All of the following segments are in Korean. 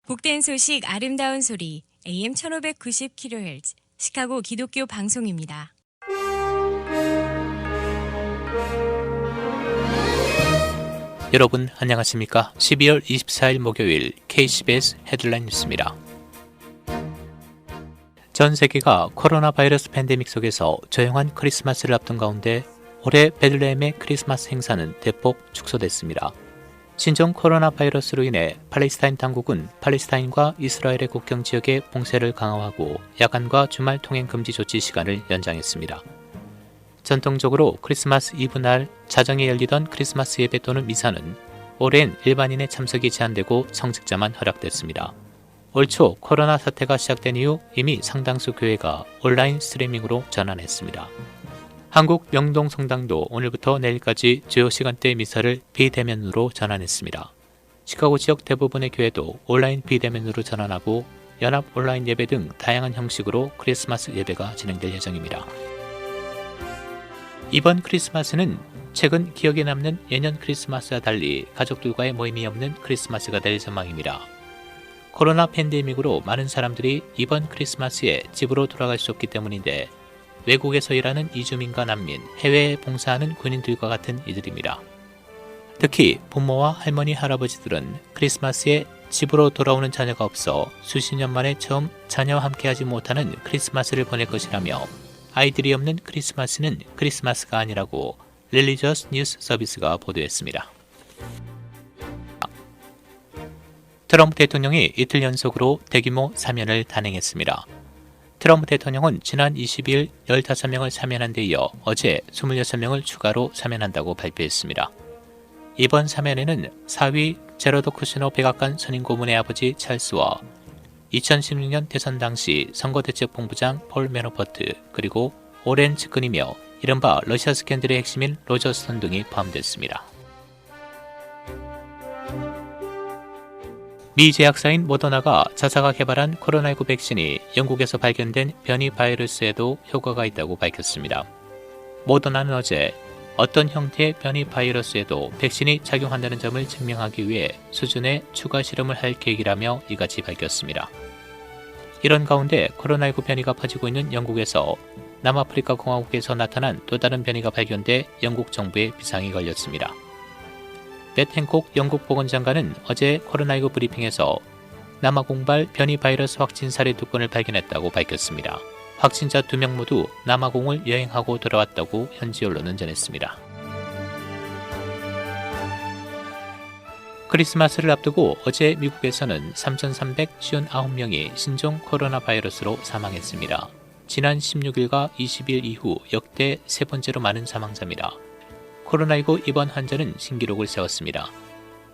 복된 소식 아름다운 소리 AM 1590kHz 시카고 기독교 방송입니다. 여러분 안녕하십니까? 12월 24일 목요일 KCBS 헤드라인 뉴스입니다. 전 세계가 코로나 바이러스 팬데믹 속에서 조용한 크리스마스를 앞둔 가운데 올해 베들레헴의 크리스마스 행사는 대폭 축소됐습니다. 신종 코로나 바이러스로 인해 팔레스타인 당국은 팔레스타인과 이스라엘의 국경 지역의 봉쇄를 강화하고 야간과 주말 통행 금지 조치 시간을 연장했습니다. 전통적으로 크리스마스 이브 날 자정에 열리던 크리스마스 예배 또는 미사는 올해는 일반인의 참석이 제한되고 성직자만 허락됐습니다. 올 초 코로나 사태가 시작된 이후 이미 상당수 교회가 온라인 스트리밍으로 전환했습니다. 한국 명동성당도 오늘부터 내일까지 주요 시간대 미사를 비대면으로 전환했습니다. 시카고 지역 대부분의 교회도 온라인 비대면으로 전환하고 연합 온라인 예배 등 다양한 형식으로 크리스마스 예배가 진행될 예정입니다. 이번 크리스마스는 최근 기억에 남는 예년 크리스마스와 달리 가족들과의 모임이 없는 크리스마스가 될 전망입니다. 코로나 팬데믹으로 많은 사람들이 이번 크리스마스에 집으로 돌아갈 수 없기 때문인데 외국에서 일하는 이주민과 난민, 해외에 봉사하는 군인들과 같은 이들입니다. 특히 부모와 할머니, 할아버지들은 크리스마스에 집으로 돌아오는 자녀가 없어 수십 년 만에 처음 자녀와 함께하지 못하는 크리스마스를 보낼 것이라며 아이들이 없는 크리스마스는 크리스마스가 아니라고 릴리저스 뉴스 서비스가 보도했습니다. 트럼프 대통령이 이틀 연속으로 대규모 사면을 단행했습니다. 트럼프 대통령은 지난 22일 15명을 사면한 데 이어 어제 26명을 추가로 사면한다고 발표했습니다. 이번 사면에는 사위 제러드 쿠시너 백악관 선임 고문의 아버지 찰스와 2016년 대선 당시 선거대책본부장 폴 매너퍼트 그리고 오랜 측근이며 이른바 러시아 스캔들의 핵심인 로저 스톤 등이 포함됐습니다. 미 제약사인 모더나가 자사가 개발한 코로나19 백신이 영국에서 발견된 변이 바이러스에도 효과가 있다고 밝혔습니다. 모더나는 어제 어떤 형태의 변이 바이러스에도 백신이 작용한다는 점을 증명하기 위해 수준의 추가 실험을 할 계획이라며 이같이 밝혔습니다. 이런 가운데 코로나19 변이가 퍼지고 있는 영국에서 남아프리카 공화국에서 나타난 또 다른 변이가 발견돼 영국 정부에 비상이 걸렸습니다. 맷 행콕 영국 보건장관은 어제 코로나19 브리핑에서 남아공발 변이 바이러스 확진 사례 2건을 발견했다고 밝혔습니다. 확진자 2명 모두 남아공을 여행하고 돌아왔다고 현지 언론은 전했습니다. 크리스마스를 앞두고 어제 미국에서는 3,359명이 신종 코로나 바이러스로 사망했습니다. 지난 16일과 20일 이후 역대 세 번째로 많은 사망자입니다. 코로나19 입원 환자는 신기록을 세웠습니다.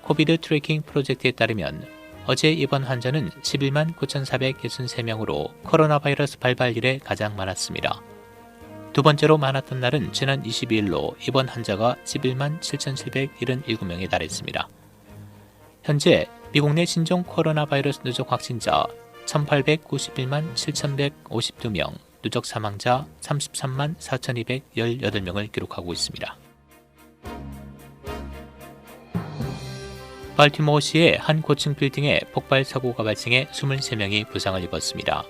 코비드 트래킹 프로젝트에 따르면 어제 입원 환자는 11만 9,463명으로 코로나 바이러스 발발 이래 가장 많았습니다. 두 번째로 많았던 날은 지난 22일로 입원 환자가 11만 7,777명에 달했습니다. 현재 미국 내 신종 코로나 바이러스 누적 확진자 1,891만 7,152명, 누적 사망자 33만 4,218명을 기록하고 있습니다. 발티모어시의 한 고층 빌딩에 폭발 사고가 발생해 23명이 부상을 입었습니다.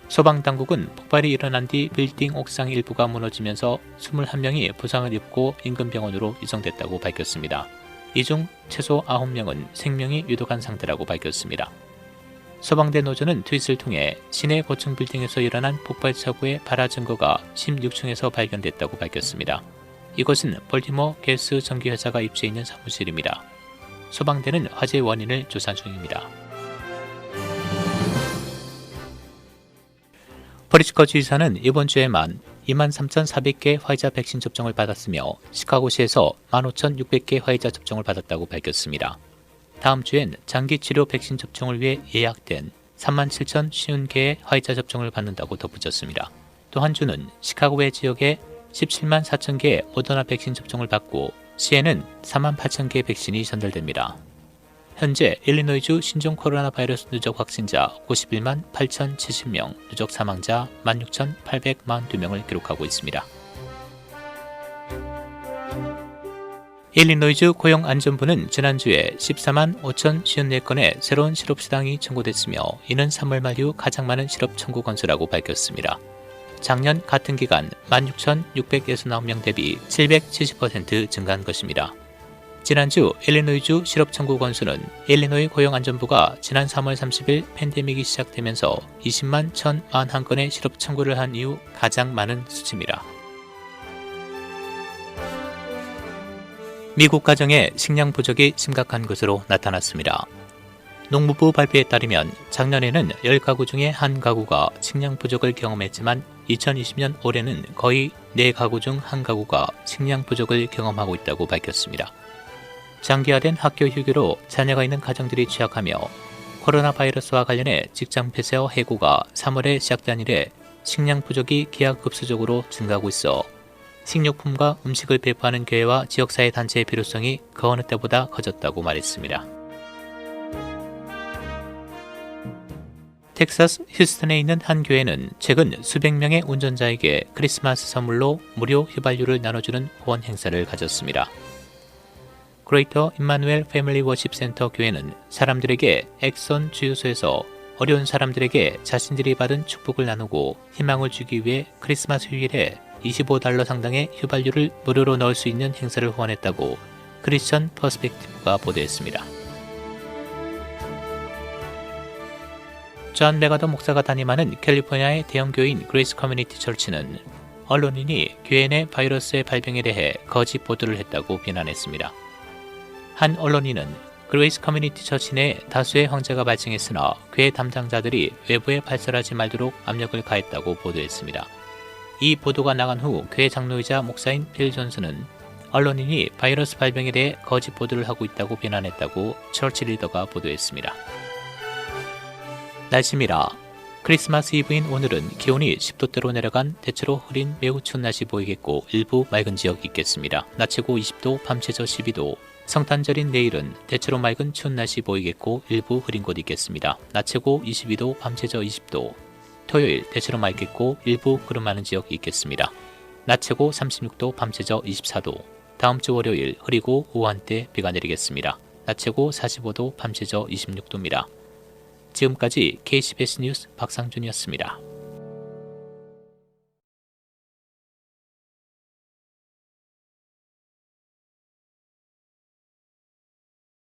소방당국은 폭발이 일어난 뒤 빌딩 옥상 일부가 무너지면서 21명이 부상을 입고 인근 병원으로 이송됐다고 밝혔습니다. 이 중 최소 9명은 생명이 위독한 상태라고 밝혔습니다. 소방대 노조는 트윗을 통해 시내 고층 빌딩에서 일어난 폭발 사고의 발화 증거가 16층에서 발견됐다고 밝혔습니다. 이곳은 볼티모어 게스 전기회사가 입주해 있는 사무실입니다. 소방대는 화재 원인을 조사 중입니다. 프리츠커 주지사는 이번 주에만 23,400개 화이자 백신 접종을 받았으며 시카고시에서 15,600개 화이자 접종을 받았다고 밝혔습니다. 다음 주엔 장기 치료 백신 접종을 위해 예약된 37,050개의 화이자 접종을 받는다고 덧붙였습니다. 또 한 주는 시카고의 지역에 17만 4천 개의 모더나 백신 접종을 받고 시에는 4만 8천 개의 백신이 전달됩니다. 현재 일리노이주 신종 코로나 바이러스 누적 확진자 91만 8,070명, 누적 사망자 16,842명을 기록하고 있습니다. 일리노이주 고용안전부는 지난주에 14만 5,054건의 새로운 실업수당이 청구됐으며 이는 3월 말 이후 가장 많은 실업 청구 건수라고 밝혔습니다. 작년 같은 기간 16,669명 대비 770% 증가한 것입니다. 지난주 일리노이주 실업 청구 건수는 일리노이 고용안전부가 지난 3월 30일 팬데믹이 시작되면서 20만 1,041건의 실업 청구를 한 이후 가장 많은 수치입니다. 미국 가정의 식량 부족이 심각한 것으로 나타났습니다. 농무부 발표에 따르면 작년에는 10가구 중에 1가구가 식량 부족을 경험했지만 2020년 올해는 거의 4가구 중 1가구가 식량 부족을 경험하고 있다고 밝혔습니다. 장기화된 학교 휴교로 자녀가 있는 가정들이 취약하며 코로나 바이러스와 관련해 직장 폐쇄와 해고가 3월에 시작된 이래 식량 부족이 기하급수적으로 증가하고 있어 식료품과 음식을 배포하는 교회와 지역사회 단체의 필요성이 그 어느 때보다 커졌다고 말했습니다. 텍사스 휴스턴에 있는 한 교회는 최근 수백 명의 운전자에게 크리스마스 선물로 무료 휘발유를 나눠주는 후원 행사를 가졌습니다. 그레이터 임마누엘 패밀리 워십 센터 교회는 사람들에게 엑선 주유소에서 어려운 사람들에게 자신들이 받은 축복을 나누고 희망을 주기 위해 크리스마스 휴일에 $25 상당의 휘발유를 무료로 넣을 수 있는 행사를 후원했다고 크리스천 퍼스펙티브가 보도했습니다. 존 메가더 목사가 담임하는 캘리포니아의 대형 교회인 그레이스 커뮤니티 처치는 언론인이 교회 내 바이러스의 발병에 대해 거짓 보도를 했다고 비난했습니다. 한 언론인은 그레이스 커뮤니티 처치 내에 다수의 황제가 발생했으나 교회 담당자들이 외부에 발설하지 말도록 압력을 가했다고 보도했습니다. 이 보도가 나간 후 교회 장로이자 목사인 빌 존슨은 언론인이 바이러스 발병에 대해 거짓 보도를 하고 있다고 비난했다고 처치 리더가 보도했습니다. 날씨입니다. 크리스마스 이브인 오늘은 기온이 10도대로 내려간 대체로 흐린 매우 추운 날씨 보이겠고 일부 맑은 지역이 있겠습니다. 낮 최고 20도, 밤 최저 12도. 성탄절인 내일은 대체로 맑은 추운 날씨 보이겠고 일부 흐린 곳 있겠습니다. 낮 최고 22도, 밤 최저 20도. 토요일 대체로 맑겠고 일부 구름 많은 지역이 있겠습니다. 낮 최고 36도, 밤 최저 24도. 다음 주 월요일 흐리고 오후 한때 비가 내리겠습니다. 낮 최고 45도, 밤 최저 26도입니다. 지금까지 KCBS 뉴스 박상준이었습니다.